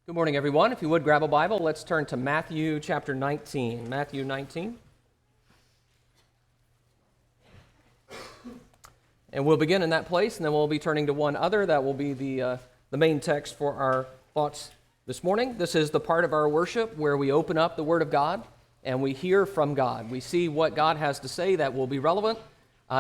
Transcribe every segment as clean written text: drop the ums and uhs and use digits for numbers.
Good morning, everyone. If you would grab a Bible, let's turn to Matthew chapter 19. Matthew 19. And we'll begin in that place, and then we'll be turning to one other. That will be the main text for our thoughts this morning. This is the part of our worship where we open up the Word of God and we hear from God. We see what God has to say that will be relevant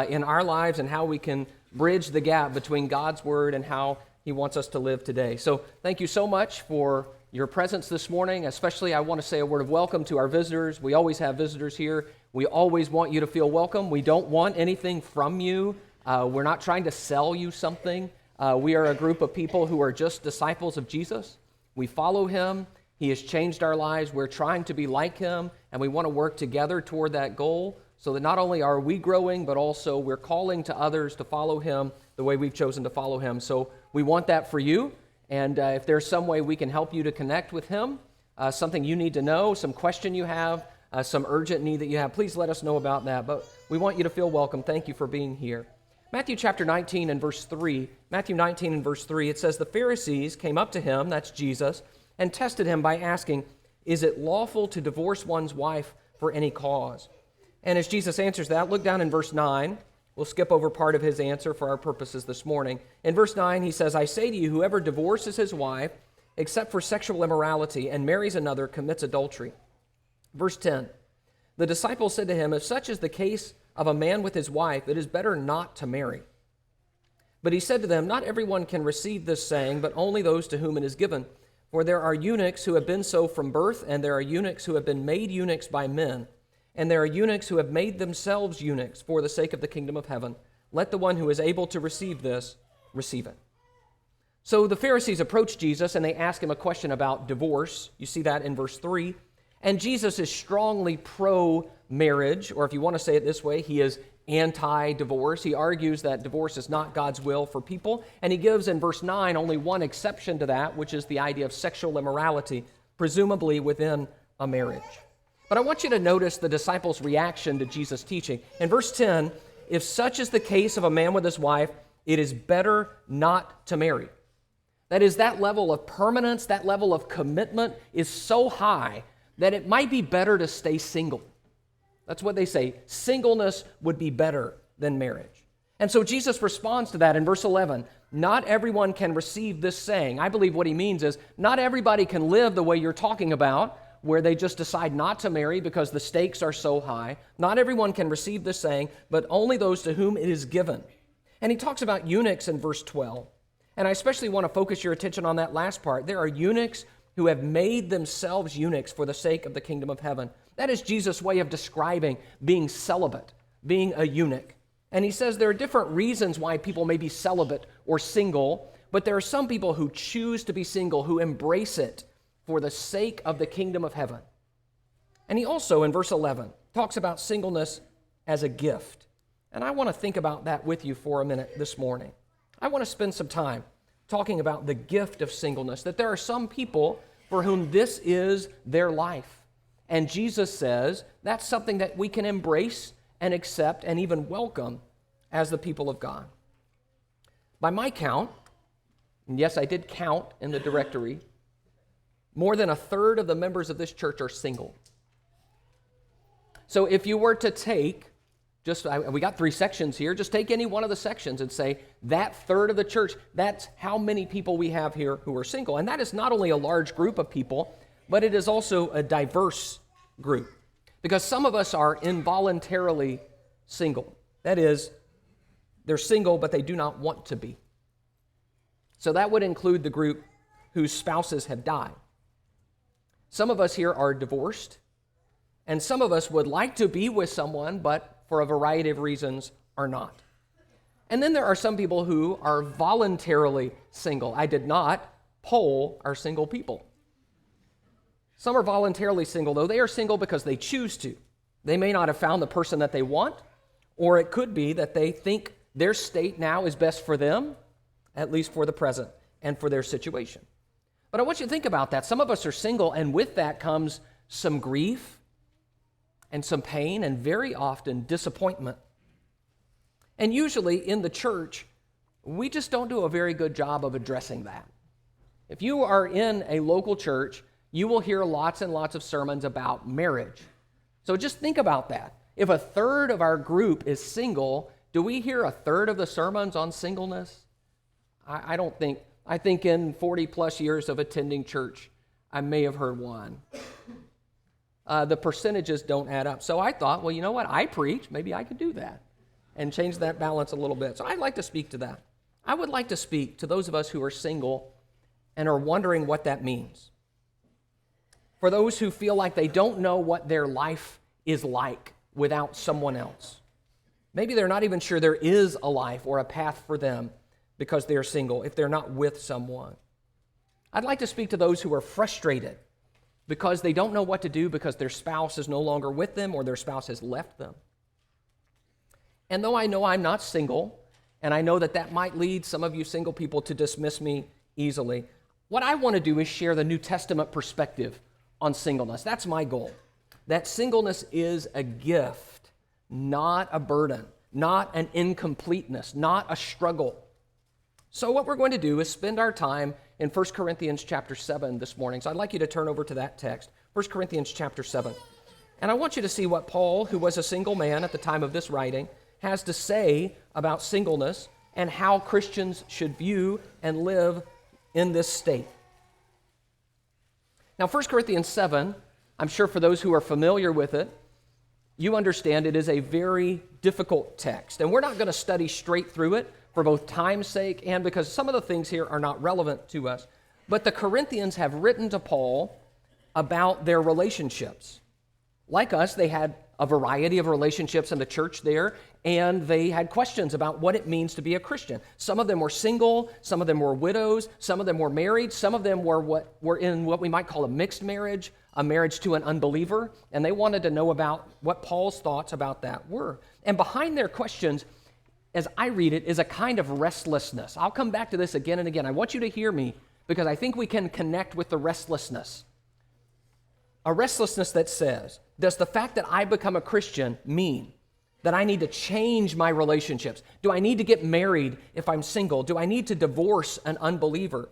in our lives and how we can bridge the gap between God's Word and how He wants us to live today. So thank you so much for your presence this morning. Especially I want to say a word of welcome to our visitors. We always have visitors here. We always want you to feel welcome. We don't want anything from you. We're not trying to sell you something. We are a group of people who are just disciples of Jesus. We follow Him. He has changed our lives. We're trying to be like Him, and we want to work together toward that goal so that not only are we growing, but also we're calling to others to follow Him the way we've chosen to follow Him. So we want that for you, and if there's some way we can help you to connect with Him, something you need to know, some question you have, some urgent need that you have, please let us know about that. But we want you to feel welcome. Thank you for being here. Matthew chapter 19 and verse 3, Matthew 19 and verse 3, it says, "The Pharisees came up to Him," that's Jesus, "and tested Him by asking, 'Is it lawful to divorce one's wife for any cause?'" And as Jesus answers that, look down in verse 9. We'll skip over part of His answer for our purposes this morning. In verse 9, He says, "I say to you, whoever divorces his wife, except for sexual immorality, and marries another, commits adultery." Verse 10, "The disciples said to Him, 'If such is the case of a man with his wife, it is better not to marry.' But He said to them, 'Not everyone can receive this saying, but only those to whom it is given. For there are eunuchs who have been so from birth, and there are eunuchs who have been made eunuchs by men. And there are eunuchs who have made themselves eunuchs for the sake of the kingdom of heaven. Let the one who is able to receive this, receive it.'" So the Pharisees approach Jesus and they ask Him a question about divorce. You see that in verse 3. And Jesus is strongly pro-marriage, or if you want to say it this way, He is anti-divorce. He argues that divorce is not God's will for people. And He gives in verse 9 only one exception to that, which is the idea of sexual immorality, presumably within a marriage. But I want you to notice the disciples' reaction to Jesus' teaching. In verse 10, "If such is the case of a man with his wife, it is better not to marry." That is, that level of permanence, that level of commitment is so high that it might be better to stay single. That's what they say. Singleness would be better than marriage. And so Jesus responds to that in verse 11. Not everyone can receive this saying. I believe what He means is not everybody can live the way you're talking about, where they just decide not to marry because the stakes are so high. Not everyone can receive this saying, but only those to whom it is given. And He talks about eunuchs in verse 12. And I especially want to focus your attention on that last part. There are eunuchs who have made themselves eunuchs for the sake of the kingdom of heaven. That is Jesus' way of describing being celibate, being a eunuch. And He says there are different reasons why people may be celibate or single, but there are some people who choose to be single, who embrace it for the sake of the kingdom of heaven. And He also, in verse 11, talks about singleness as a gift. And I want to think about that with you for a minute this morning. I want to spend some time talking about the gift of singleness, that there are some people for whom this is their life. And Jesus says that's something that we can embrace and accept and even welcome as the people of God. By my count, and yes, I did count in the directory, more than a third of the members of this church are single. So if you were to take, we got 3 sections here, just take any one of the sections and say, that third of the church, that's how many people we have here who are single. And that is not only a large group of people, but it is also a diverse group. Because some of us are involuntarily single. That is, they're single, but they do not want to be. So that would include the group whose spouses have died. Some of us here are divorced, and some of us would like to be with someone, but for a variety of reasons are not. And then there are some people who are voluntarily single. I did not poll our single people. Some are voluntarily single, though. They are single because they choose to. They may not have found the person that they want, or it could be that they think their state now is best for them, at least for the present, and for their situation. But I want you to think about that. Some of us are single, and with that comes some grief and some pain and very often disappointment. And usually in the church, we just don't do a very good job of addressing that. If you are in a local church, you will hear lots and lots of sermons about marriage. So just think about that. If a third of our group is single, do we hear a third of the sermons on singleness? I don't think. I think in 40 plus years of attending church, I may have heard one. The percentages don't add up. So I thought, well, you know what? I preach. Maybe I could do that and change that balance a little bit. So I'd like to speak to that. I would like to speak to those of us who are single and are wondering what that means. For those who feel like they don't know what their life is like without someone else. Maybe they're not even sure there is a life or a path for them because they're single, if they're not with someone. I'd like to speak to those who are frustrated because they don't know what to do because their spouse is no longer with them or their spouse has left them. And though I know I'm not single, and I know that that might lead some of you single people to dismiss me easily, what I want to do is share the New Testament perspective on singleness. That's my goal. That singleness is a gift, not a burden, not an incompleteness, not a struggle. So what we're going to do is spend our time in 1 Corinthians chapter 7 this morning. So I'd like you to turn over to that text, 1 Corinthians chapter 7. And I want you to see what Paul, who was a single man at the time of this writing, has to say about singleness and how Christians should view and live in this state. Now, 1 Corinthians 7, I'm sure for those who are familiar with it, you understand it is a very difficult text. And we're not going to study straight through it for both time's sake and because some of the things here are not relevant to us. But the Corinthians have written to Paul about their relationships. Like us, they had a variety of relationships in the church there, and they had questions about what it means to be a Christian. Some of them were single, some of them were widows, some of them were married, some of them were in what we might call a mixed marriage, a marriage to an unbeliever, and they wanted to know about what Paul's thoughts about that were. And behind their questions, as I read it, is a kind of restlessness. I'll come back to this again and again. I want you to hear me because I think we can connect with the restlessness. A restlessness that says, does the fact that I become a Christian mean that I need to change my relationships? Do I need to get married if I'm single? Do I need to divorce an unbeliever?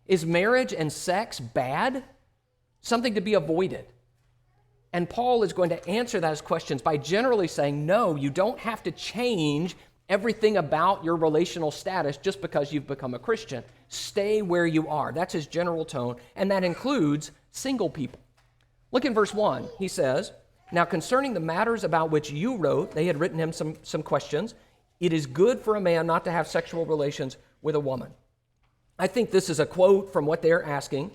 Is marriage and sex bad? Something to be avoided? And Paul is going to answer those questions by generally saying, no, you don't have to change everything about your relational status just because you've become a Christian. Stay where you are. That's his general tone, and that includes single people. Look in verse 1. He says, now concerning the matters about which you wrote, they had written him some questions, it is good for a man not to have sexual relations with a woman. I think this is a quote from what they're asking.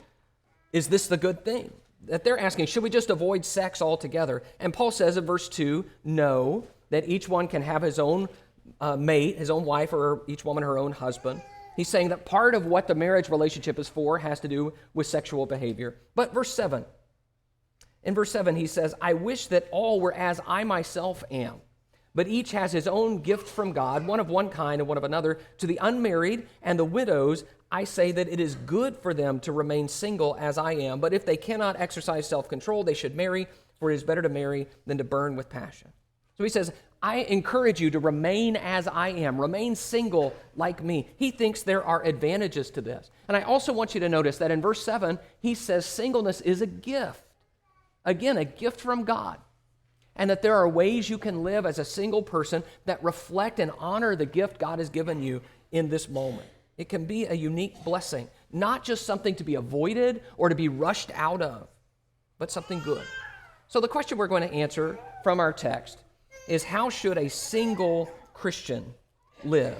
Is this the good thing? That they're asking, should we just avoid sex altogether? And Paul says in verse 2, no, that each one can have his own mate, his own wife, or each woman her own husband. He's saying that part of what the marriage relationship is for has to do with sexual behavior. But verse 7, in verse 7, he says, I wish that all were as I myself am, but each has his own gift from God, one of one kind and one of another. To the unmarried and the widows, I say that it is good for them to remain single as I am, but if they cannot exercise self-control, they should marry, for it is better to marry than to burn with passion. So he says, I encourage you to remain as I am, remain single like me. He thinks there are advantages to this. And I also want you to notice that in verse 7, he says singleness is a gift. Again, a gift from God. And that there are ways you can live as a single person that reflect and honor the gift God has given you in this moment. It can be a unique blessing, not just something to be avoided or to be rushed out of, but something good. So the question we're going to answer from our text is, how should a single Christian live?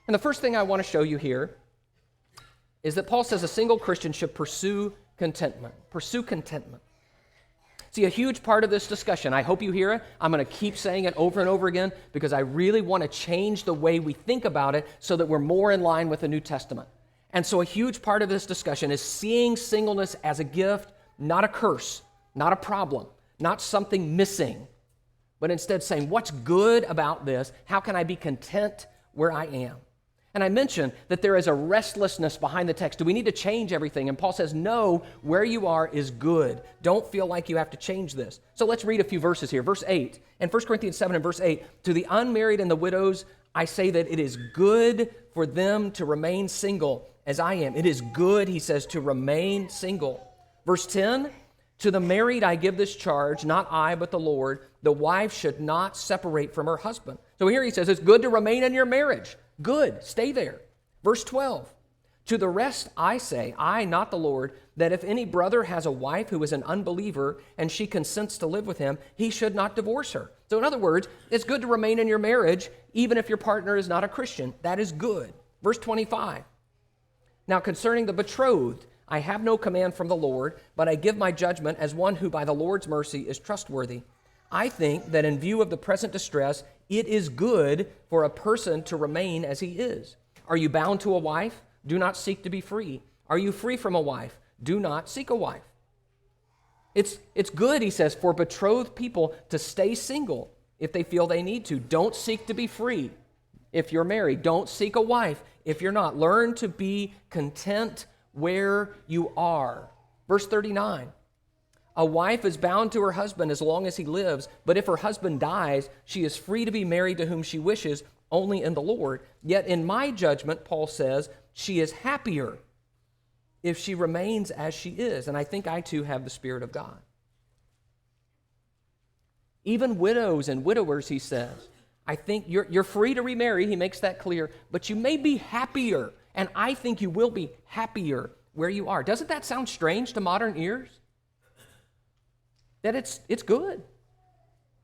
And the first thing I want to show you here is that Paul says a single Christian should pursue contentment. Pursue contentment. See, a huge part of this discussion, I hope you hear it, I'm going to keep saying it over and over again because I really want to change the way we think about it so that we're more in line with the New Testament. And so a huge part of this discussion is seeing singleness as a gift, not a curse, not a problem, not something missing, but instead saying, what's good about this? How can I be content where I am? And I mentioned that there is a restlessness behind the text. Do we need to change everything? And Paul says, no, where you are is good. Don't feel like you have to change this. So let's read a few verses here. Verse 8, in 1 Corinthians 7 and verse 8, to the unmarried and the widows, I say that it is good for them to remain single as I am. It is good, he says, to remain single. Verse 10, to the married I give this charge, not I, but the Lord. The wife should not separate from her husband. So here he says, it's good to remain in your marriage. Good, stay there. Verse 12, to the rest I say, I, not the Lord, that if any brother has a wife who is an unbeliever and she consents to live with him, he should not divorce her. So in other words, it's good to remain in your marriage even if your partner is not a Christian. That is good. Verse 25, now concerning the betrothed, I have no command from the Lord, but I give my judgment as one who by the Lord's mercy is trustworthy. I think that in view of the present distress, it is good for a person to remain as he is. Are you bound to a wife? Do not seek to be free. Are you free from a wife? Do not seek a wife. It's good, he says, for betrothed people to stay single if they feel they need to. Don't seek to be free if you're married. Don't seek a wife if you're not. Learn to be content where you are. Verse 39, a wife is bound to her husband as long as he lives, but if her husband dies, she is free to be married to whom she wishes, only in the Lord. Yet in my judgment, Paul says, she is happier if she remains as she is. And I think I too have the Spirit of God. Even widows and widowers, he says, I think you're free to remarry, he makes that clear, but you may be happier, and I think you will be happier where you are. Doesn't that sound strange to modern ears? That it's good,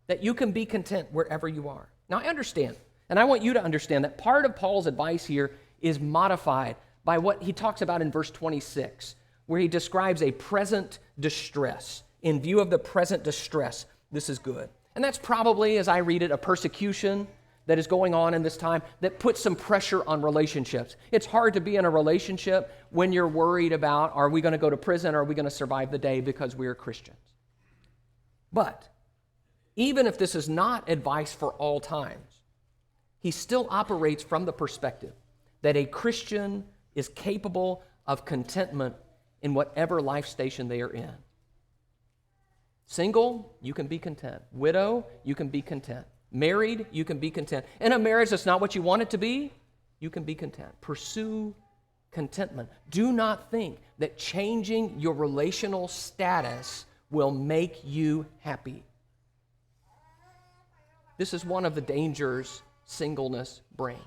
that you can be content wherever you are. Now I understand, and I want you to understand that part of Paul's advice here is modified by what he talks about in verse 26, where he describes a present distress. In view of the present distress, this is good. And that's probably, as I read it, a persecution that is going on in this time that puts some pressure on relationships. It's hard to be in a relationship when you're worried about, are we going to go to prison or are we going to survive the day because we are Christians? But even if this is not advice for all times, he still operates from the perspective that a Christian is capable of contentment in whatever life station they are in. Single, you can be content. Widow, you can be content. Married, you can be content. In a marriage that's not what you want it to be, you can be content. Pursue contentment. Do not think that changing your relational status will make you happy. This is one of the dangers singleness brings.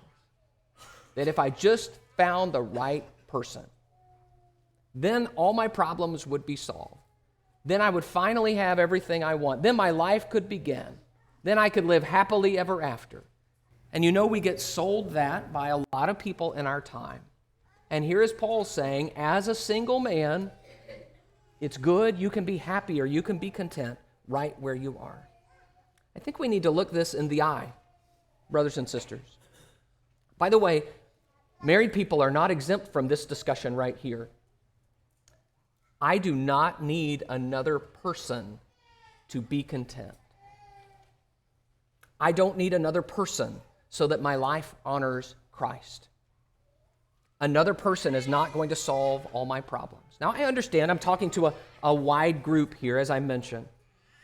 That if I just found the right person, then all my problems would be solved. Then I would finally have everything I want. Then my life could begin. Then I could live happily ever after. And you know, we get sold that by a lot of people in our time. And here is Paul saying, as a single man, it's good, you can be happy or you can be content right where you are. I think we need to look this in the eye, brothers and sisters. By the way, married people are not exempt from this discussion right here. I do not need another person to be content. I don't need another person so that my life honors Christ. Another person is not going to solve all my problems. Now, I understand I'm talking to a wide group here, as I mentioned,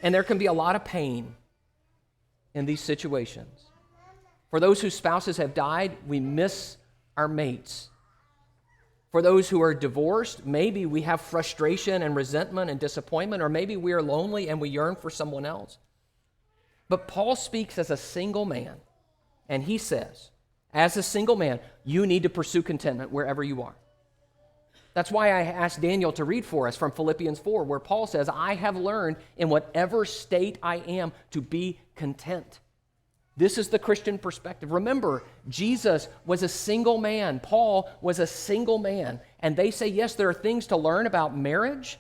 and there can be a lot of pain in these situations. For those whose spouses have died, we miss our mates. For those who are divorced, maybe we have frustration and resentment and disappointment, or maybe we are lonely and we yearn for someone else. But Paul speaks as a single man, and he says, as a single man, you need to pursue contentment wherever you are. That's why I asked Daniel to read for us from Philippians 4, where Paul says, I have learned in whatever state I am to be content. This is the Christian perspective. Remember, Jesus was a single man. Paul was a single man. And they say, yes, there are things to learn about marriage,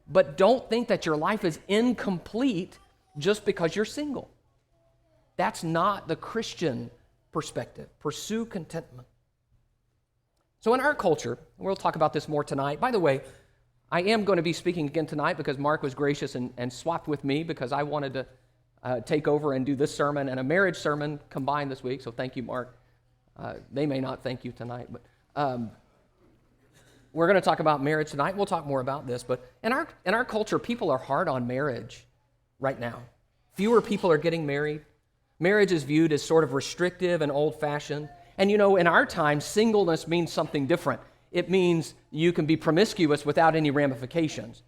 but don't think that your life is incomplete just because you're single. That's not the Christian perspective. Pursue contentment. So in our culture, we'll talk about this more tonight. By the way, I am going to be speaking again tonight because Mark was gracious and swapped with me because I wanted to take over and do this sermon and a marriage sermon combined this week. So thank you, Mark. They may not thank you tonight, but we're going to talk about marriage tonight. We'll talk more about this. But in our culture, people are hard on marriage right now. Fewer people are getting married. Marriage is viewed as sort of restrictive and old-fashioned. And you know, in our time, singleness means something different. it means you can be promiscuous without any ramifications.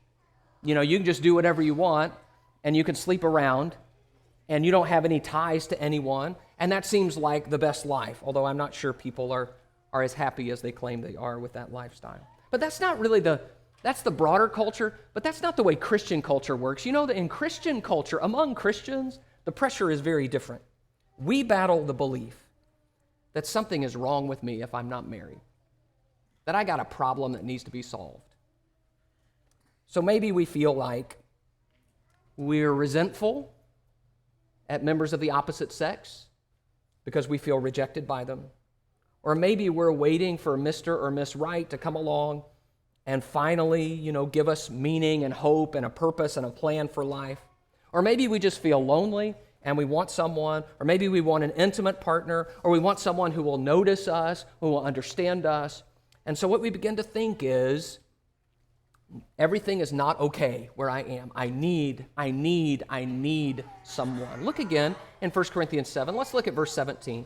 You know, you can just do whatever you want, and you can sleep around, and you don't have any ties to anyone, and that seems like the best life, although I'm not sure people are as happy as they claim they are with that lifestyle. But that's not really that's the broader culture, but that's not the way Christian culture works. You know that in Christian culture, among Christians, the pressure is very different. We battle the belief that something is wrong with me if I'm not married, that I got a problem that needs to be solved. So maybe we feel like we're resentful at members of the opposite sex because we feel rejected by them. Or maybe we're waiting for Mr. or Miss Right to come along and finally, give us meaning and hope and a purpose and a plan for life. Or maybe we just feel lonely and we want someone, or maybe we want an intimate partner, or we want someone who will notice us, who will understand us. And so what we begin to think is, everything is not okay where I am. I need someone. Look again in 1 Corinthians 7. Let's look at verse 17.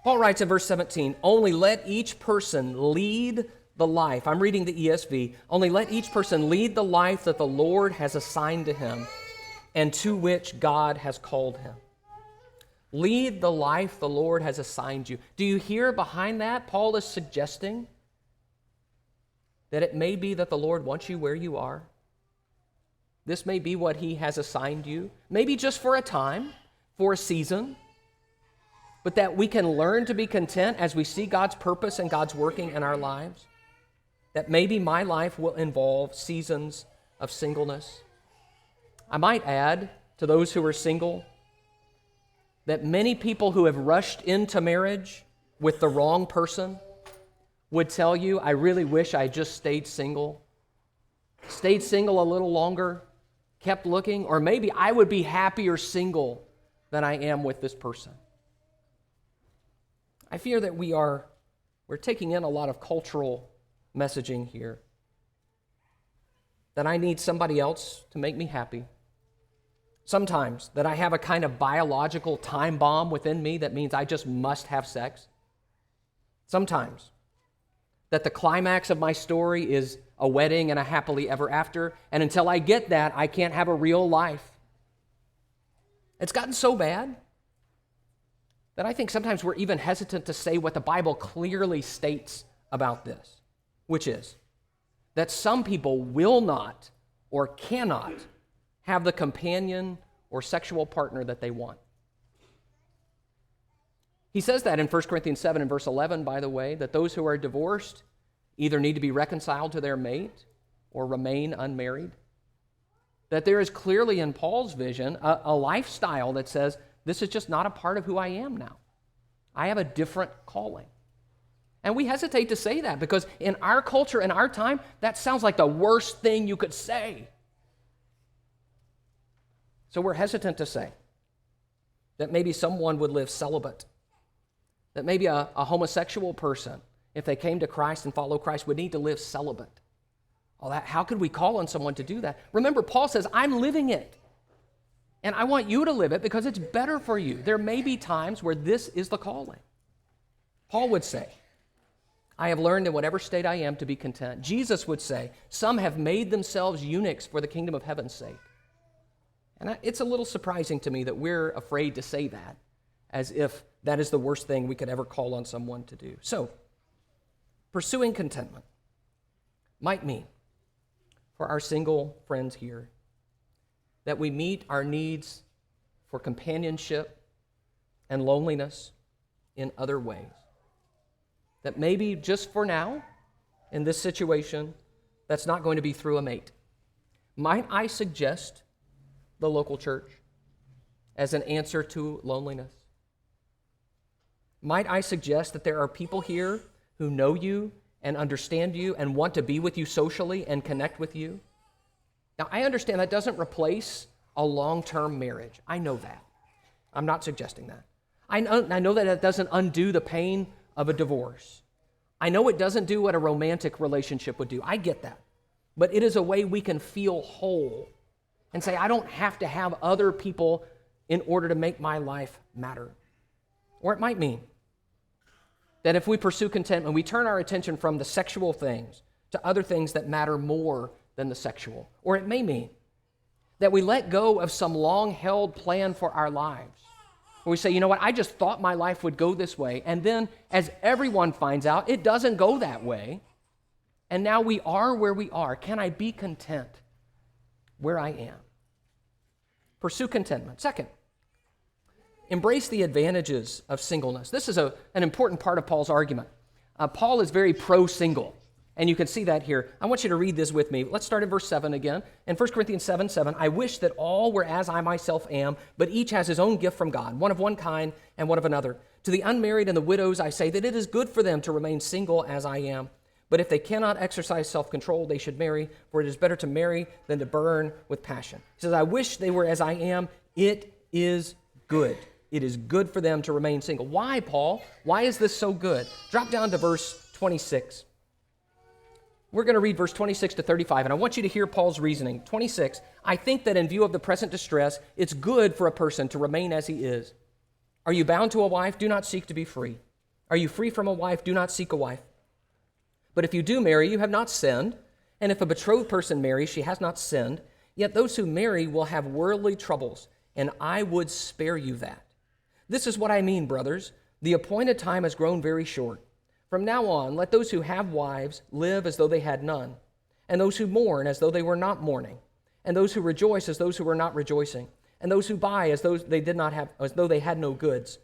Paul writes in verse 17, only let each person lead the life. I'm reading the ESV. Only let each person lead the life that the Lord has assigned to him and to which God has called him. Lead the life the Lord has assigned you. Do you hear behind that? Paul is suggesting that it may be that the Lord wants you where you are. This may be what he has assigned you, maybe just for a time, for a season, but that we can learn to be content as we see God's purpose and God's working in our lives. That maybe my life will involve seasons of singleness. I might add to those who are single that many people who have rushed into marriage with the wrong person would tell you, I really wish I just stayed single a little longer, kept looking, or maybe I would be happier single than I am with this person. I fear that we're taking in a lot of cultural messaging here, that I need somebody else to make me happy. Sometimes that I have a kind of biological time bomb within me that means I just must have sex. Sometimes that the climax of my story is a wedding and a happily ever after, and until I get that, I can't have a real life. It's gotten so bad that I think sometimes we're even hesitant to say what the Bible clearly states about this, which is that some people will not or cannot have the companion or sexual partner that they want. He says that in 1 Corinthians 7 and verse 11, by the way, that those who are divorced either need to be reconciled to their mate or remain unmarried. That there is clearly in Paul's vision a lifestyle that says, this is just not a part of who I am now. I have a different calling. And we hesitate to say that because in our culture, in our time, that sounds like the worst thing you could say. So we're hesitant to say that maybe someone would live celibate, that maybe a homosexual person, if they came to Christ and follow Christ, would need to live celibate. How could we call on someone to do that? Remember, Paul says, I'm living it. And I want you to live it because it's better for you. There may be times where this is the calling. Paul would say, I have learned in whatever state I am to be content. Jesus would say, some have made themselves eunuchs for the kingdom of heaven's sake. And it's a little surprising to me that we're afraid to say that, as if that is the worst thing we could ever call on someone to do. So, pursuing contentment might mean, for our single friends here, that we meet our needs for companionship and loneliness in other ways. That maybe just for now, in this situation, that's not going to be through a mate. Might I suggest the local church as an answer to loneliness? Might I suggest that there are people here who know you and understand you and want to be with you socially and connect with you? Now, I understand that doesn't replace a long-term marriage. I know that. I'm not suggesting that. I know that it doesn't undo the pain of a divorce. I know it doesn't do what a romantic relationship would do. I get that. But it is a way we can feel whole and say, I don't have to have other people in order to make my life matter. Or it might mean That if we pursue contentment, we turn our attention from the sexual things to other things that matter more than the sexual. Or it may mean that we let go of some long-held plan for our lives. Where we say, you know what, I just thought my life would go this way. And then as everyone finds out, it doesn't go that way. And now we are where we are. Can I be content where I am? Pursue contentment. Second, embrace the advantages of singleness. This is an important part of Paul's argument. Paul is very pro-single, and you can see that here. I want you to read this with me. Let's start in verse 7 again. In 1 Corinthians 7:7, I wish that all were as I myself am, but each has his own gift from God, one of one kind and one of another. To the unmarried and the widows I say that it is good for them to remain single as I am. But if they cannot exercise self-control, they should marry, for it is better to marry than to burn with passion. He says, I wish they were as I am. It is good. It is good for them to remain single. Why, Paul? Why is this so good? Drop down to verse 26. We're going to read verse 26 to 35, and I want you to hear Paul's reasoning. 26, I think that in view of the present distress, it's good for a person to remain as he is. Are you bound to a wife? Do not seek to be free. Are you free from a wife? Do not seek a wife. But if you do marry, you have not sinned. And if a betrothed person marries, she has not sinned. Yet those who marry will have worldly troubles, and I would spare you that. This is what I mean, brothers. The appointed time has grown very short. From now on, let those who have wives live as though they had none, and those who mourn as though they were not mourning, and those who rejoice as those who were not rejoicing, and those who buy as though they did not have, as though they had no goods,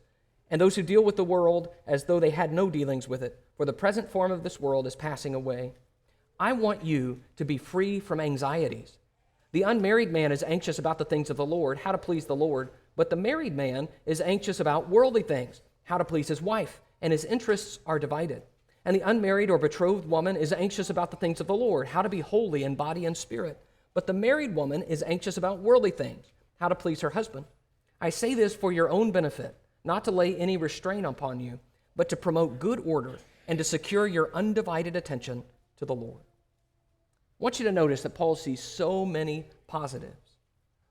and those who deal with the world as though they had no dealings with it. For the present form of this world is passing away. I want you to be free from anxieties. The unmarried man is anxious about the things of the Lord, how to please the Lord, but the married man is anxious about worldly things, how to please his wife, and his interests are divided. And the unmarried or betrothed woman is anxious about the things of the Lord, how to be holy in body and spirit. But the married woman is anxious about worldly things, how to please her husband. I say this for your own benefit, not to lay any restraint upon you, but to promote good order and to secure your undivided attention to the Lord. I want you to notice that Paul sees so many positives.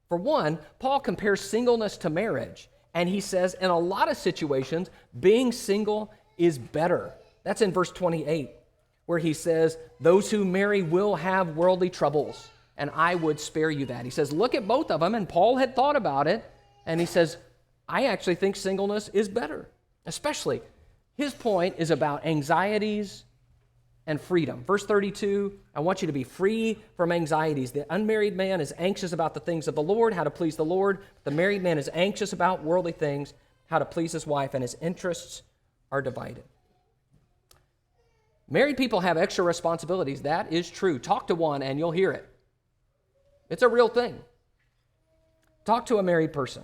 For one, Paul compares singleness to marriage, and he says in a lot of situations, being single is better. That's in verse 28, where he says, those who marry will have worldly troubles, and I would spare you that. He says, look at both of them, and Paul had thought about it, and he says, I actually think singleness is better, especially his point is about anxieties and freedom. Verse 32, I want you to be free from anxieties. The unmarried man is anxious about the things of the Lord, how to please the Lord. The married man is anxious about worldly things, how to please his wife, and his interests are divided. Married people have extra responsibilities. That is true. Talk to one and you'll hear it. It's a real thing. Talk to a married person.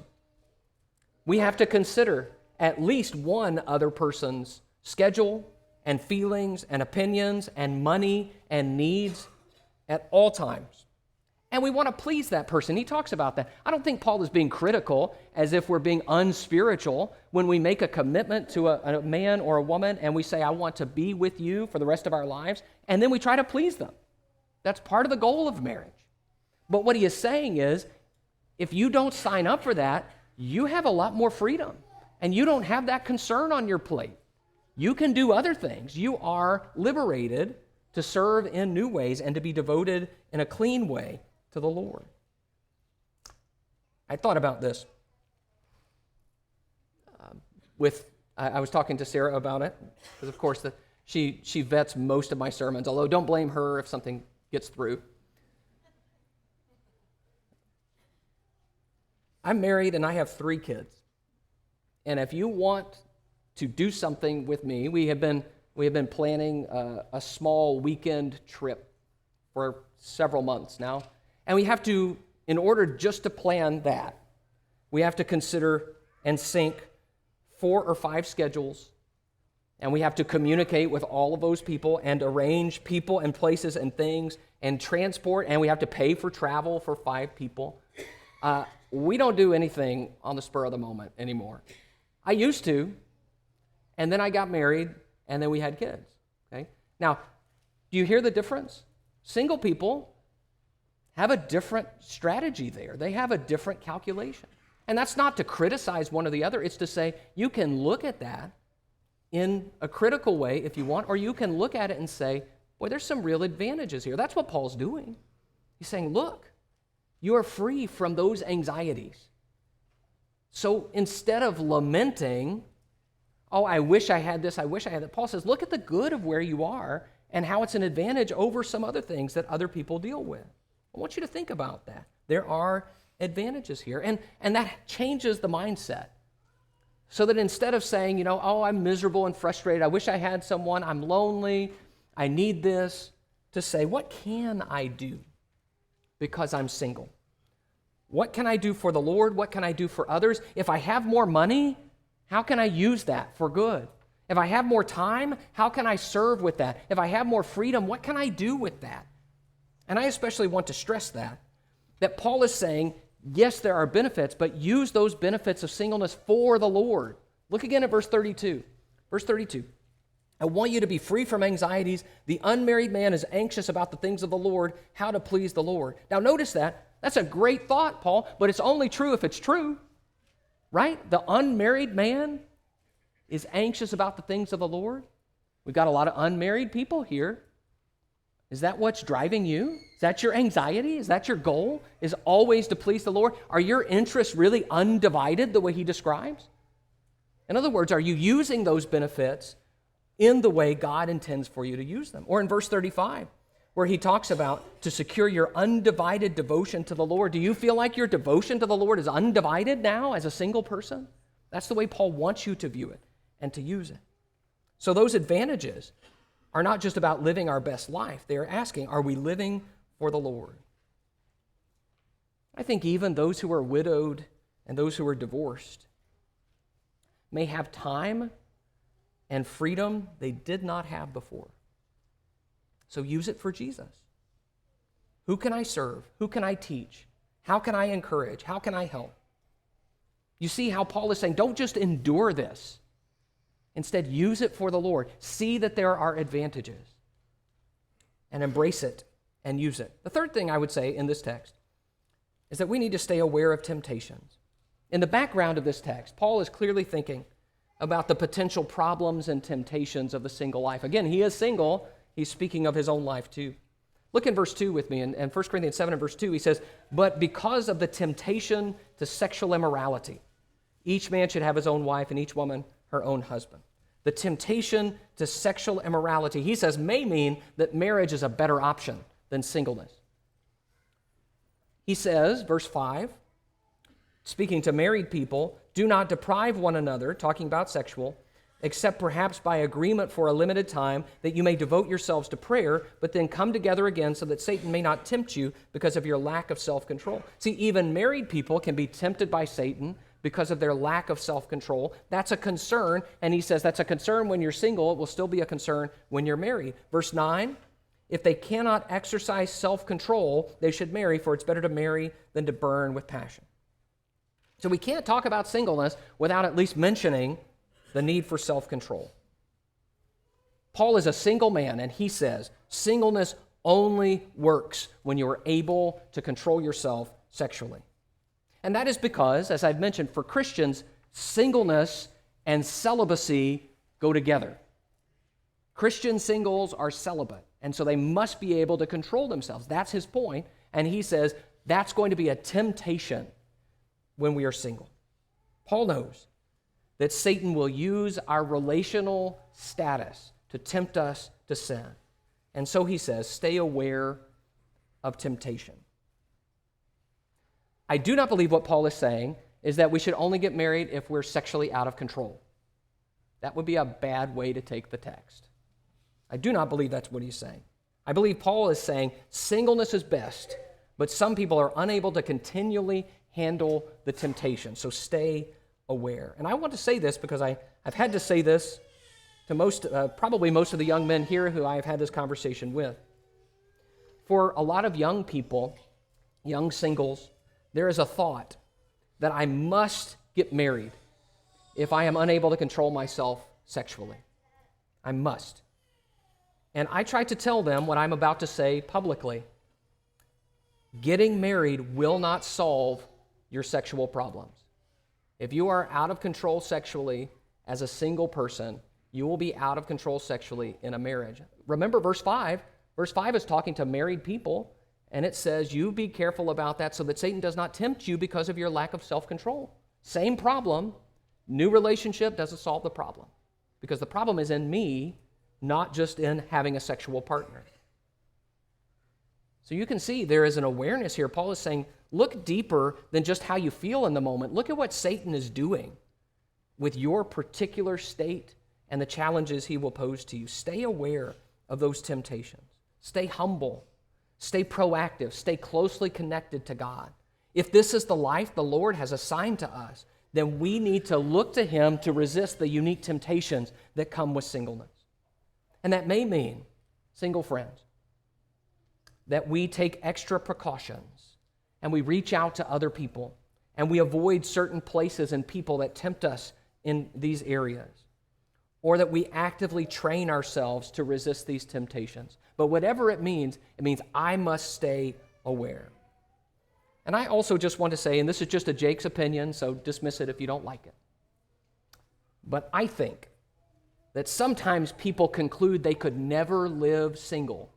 We have to consider at least one other person's schedule and feelings and opinions and money and needs at all times. And we want to please that person. He talks about that. I don't think Paul is being critical as if we're being unspiritual when we make a commitment to a man or a woman and we say, I want to be with you for the rest of our lives, and then we try to please them. That's part of the goal of marriage. But what he is saying is, if you don't sign up for that, you have a lot more freedom. And you don't have that concern on your plate. You can do other things. You are liberated to serve in new ways and to be devoted in a clean way to the Lord. I thought about this. I was talking to Sarah about it, because of course she vets most of my sermons, although don't blame her if something gets through. I'm married and I have 3 kids. And if you want to do something with me, we have been planning a small weekend trip for several months now. And we have to, in order just to plan that, we have to consider and sync 4 or 5 schedules. And we have to communicate with all of those people and arrange people and places and things and transport. And we have to pay for travel for 5 people. We don't do anything on the spur of the moment anymore. I used to, and then I got married, and then we had kids. Okay? Now, do you hear the difference? Single people have a different strategy there. They have a different calculation. And that's not to criticize one or the other. It's to say you can look at that in a critical way if you want, or you can look at it and say, boy, there's some real advantages here. That's what Paul's doing. He's saying, look, you are free from those anxieties. So instead of lamenting, oh, I wish I had this, I wish I had that, Paul says, look at the good of where you are and how it's an advantage over some other things that other people deal with. I want you to think about that. There are advantages here, and that changes the mindset. So that instead of saying, you know, oh, I'm miserable and frustrated, I wish I had someone, I'm lonely, I need this, to say, what can I do because I'm single? What can I do for the Lord? What can I do for others? If I have more money, how can I use that for good? If I have more time, how can I serve with that? If I have more freedom, what can I do with that? And I especially want to stress that Paul is saying, yes, there are benefits, but use those benefits of singleness for the Lord. Look again at verse 32. Verse 32. I want you to be free from anxieties. The unmarried man is anxious about the things of the Lord, how to please the Lord. Now notice that. That's a great thought, Paul, but it's only true if it's true, right? The unmarried man is anxious about the things of the Lord. We've got a lot of unmarried people here. Is that what's driving you? Is that your anxiety? Is that your goal? Is always to please the Lord? Are your interests really undivided the way he describes? In other words, are you using those benefits in the way God intends for you to use them? Or in verse 35, where he talks about to secure your undivided devotion to the Lord. Do you feel like your devotion to the Lord is undivided now as a single person? That's the way Paul wants you to view it and to use it. So those advantages are not just about living our best life. They are asking, are we living for the Lord? I think even those who are widowed and those who are divorced may have time and freedom they did not have before. So use it for Jesus. Who can I serve? Who can I teach? How can I encourage? How can I help? You see how Paul is saying, don't just endure this. Instead, use it for the Lord. See that there are advantages and embrace it and use it. The third thing I would say in this text is that we need to stay aware of temptations. In the background of this text, Paul is clearly thinking about the potential problems and temptations of the single life. Again, he is single. He's speaking of his own life too. Look in verse 2 with me. In 1 Corinthians 7 and verse 2, he says, but because of the temptation to sexual immorality, each man should have his own wife and each woman her own husband. The temptation to sexual immorality, he says, may mean that marriage is a better option than singleness. He says, verse 5, speaking to married people, do not deprive one another, talking about sexual, except perhaps by agreement for a limited time, that you may devote yourselves to prayer, but then come together again so that Satan may not tempt you because of your lack of self-control. See, even married people can be tempted by Satan because of their lack of self-control. That's a concern, and he says that's a concern when you're single. It will still be a concern when you're married. Verse 9, if they cannot exercise self-control, they should marry, for it's better to marry than to burn with passion. So we can't talk about singleness without at least mentioning the need for self-control. Paul is a single man, and he says singleness only works when you are able to control yourself sexually. And that is because, as I've mentioned, for Christians, singleness and celibacy go together. Christian singles are celibate, and so they must be able to control themselves. That's his point, and he says that's going to be a temptation when we are single. Paul knows that Satan will use our relational status to tempt us to sin. And so he says, stay aware of temptation. I do not believe what Paul is saying is that we should only get married if we're sexually out of control. That would be a bad way to take the text. I do not believe that's what he's saying. I believe Paul is saying singleness is best, but some people are unable to continually handle the temptation. So stay aware. And I want to say this because I've had to say this to probably most of the young men here who I've had this conversation with. For a lot of young people, young singles, there is a thought that I must get married if I am unable to control myself sexually. I must. And I try to tell them what I'm about to say publicly. Getting married will not solve your sexual problems. If you are out of control sexually as a single person, you will be out of control sexually in a marriage. Remember verse 5. Verse 5 is talking to married people, and it says, you be careful about that so that Satan does not tempt you because of your lack of self-control. Same problem. New relationship doesn't solve the problem, because the problem is in me, not just in having a sexual partner. So you can see there is an awareness here. Paul is saying, look deeper than just how you feel in the moment. Look at what Satan is doing with your particular state and the challenges he will pose to you. Stay aware of those temptations. Stay humble. Stay proactive. Stay closely connected to God. If this is the life the Lord has assigned to us, then we need to look to him to resist the unique temptations that come with singleness. And that may mean, single friends, that we take extra precautions and we reach out to other people and we avoid certain places and people that tempt us in these areas, or that we actively train ourselves to resist these temptations. But whatever it means I must stay aware. And I also just want to say, and this is just a Jake's opinion, so dismiss it if you don't like it, but I think that sometimes people conclude they could never live single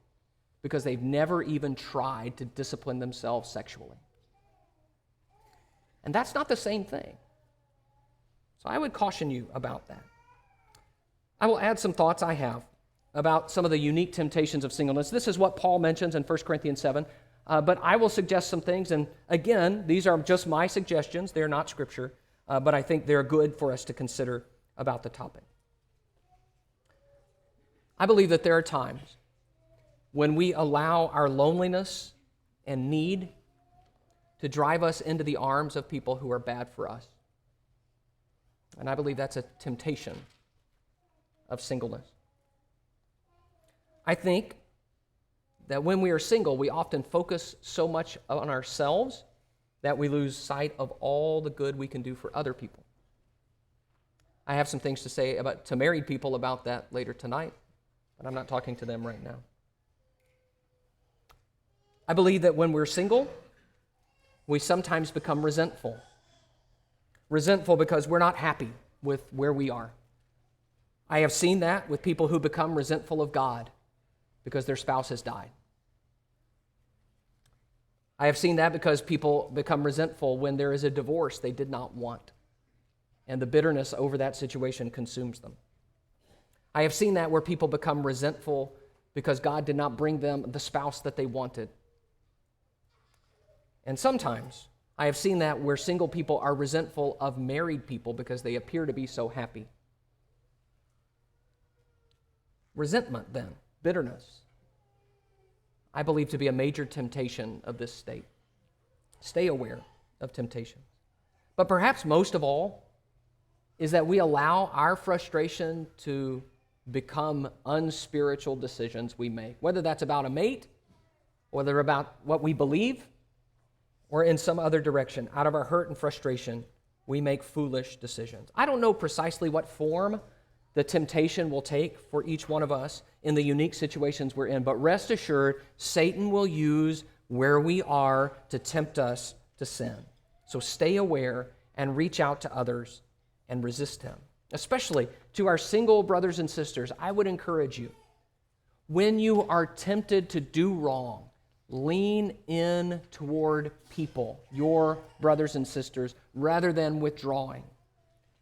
because they've never even tried to discipline themselves sexually. And that's not the same thing. So I would caution you about that. I will add some thoughts I have about some of the unique temptations of singleness. This is what Paul mentions in 1 Corinthians 7, but I will suggest some things, and again, these are just my suggestions. They're not Scripture, but I think they're good for us to consider about the topic. I believe that there are times when we allow our loneliness and need to drive us into the arms of people who are bad for us. And I believe that's a temptation of singleness. I think that when we are single, we often focus so much on ourselves that we lose sight of all the good we can do for other people. I have some things to say to married people about that later tonight, but I'm not talking to them right now. I believe that when we're single, we sometimes become resentful. Resentful because we're not happy with where we are. I have seen that with people who become resentful of God because their spouse has died. I have seen that because people become resentful when there is a divorce they did not want, and the bitterness over that situation consumes them. I have seen that where people become resentful because God did not bring them the spouse that they wanted. And sometimes I have seen that where single people are resentful of married people because they appear to be so happy. Resentment, then, bitterness, I believe to be a major temptation of this state. Stay aware of temptation. But perhaps most of all is that we allow our frustration to become unspiritual decisions we make, whether that's about a mate, whether about what we believe, or in some other direction. Out of our hurt and frustration, we make foolish decisions. I don't know precisely what form the temptation will take for each one of us in the unique situations we're in, but rest assured, Satan will use where we are to tempt us to sin. So stay aware and reach out to others and resist him. Especially to our single brothers and sisters, I would encourage you, when you are tempted to do wrong, lean in toward people, your brothers and sisters, rather than withdrawing.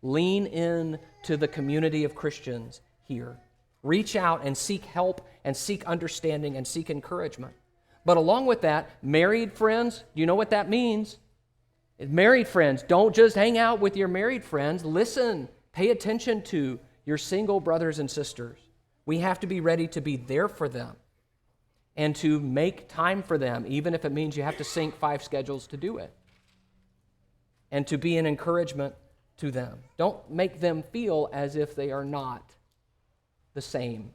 Lean in to the community of Christians here. Reach out and seek help and seek understanding and seek encouragement. But along with that, married friends, you know what that means? Married friends, don't just hang out with your married friends. Listen, pay attention to your single brothers and sisters. We have to be ready to be there for them and to make time for them, even if it means you have to sync 5 schedules to do it, and to be an encouragement to them. Don't make them feel as if they are not the same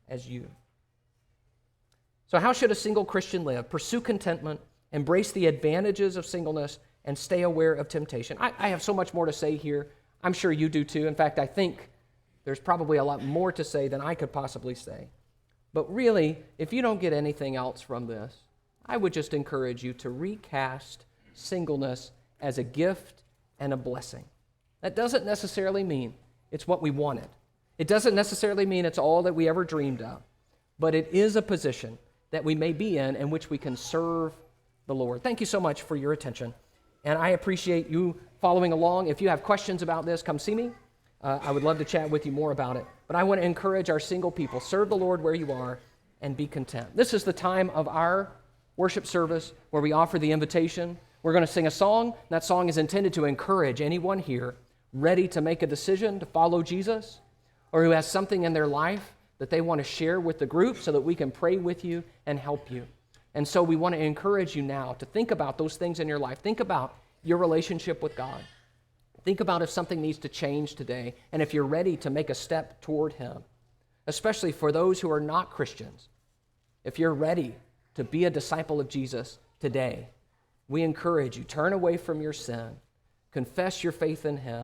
as you. So how should a single Christian live? Pursue contentment, embrace the advantages of singleness, and stay aware of temptation. I have so much more to say here. I'm sure you do too. In fact, I think there's probably a lot more to say than I could possibly say. But really, if you don't get anything else from this, I would just encourage you to recast singleness as a gift and a blessing. That doesn't necessarily mean it's what we wanted. It doesn't necessarily mean it's all that we ever dreamed of, but it is a position that we may be in which we can serve the Lord. Thank you so much for your attention, and I appreciate you following along. If you have questions about this, come see me. I would love to chat with you more about it. But I want to encourage our single people, serve the Lord where you are and be content. This is the time of our worship service where we offer the invitation. We're going to sing a song. That song is intended to encourage anyone here ready to make a decision to follow Jesus, or who has something in their life that they want to share with the group so that we can pray with you and help you. And so we want to encourage you now to think about those things in your life. Think about your relationship with God. Think about if something needs to change today, and if you're ready to make a step toward Him, especially for those who are not Christians. If you're ready to be a disciple of Jesus today, we encourage you, turn away from your sin, confess your faith in Him,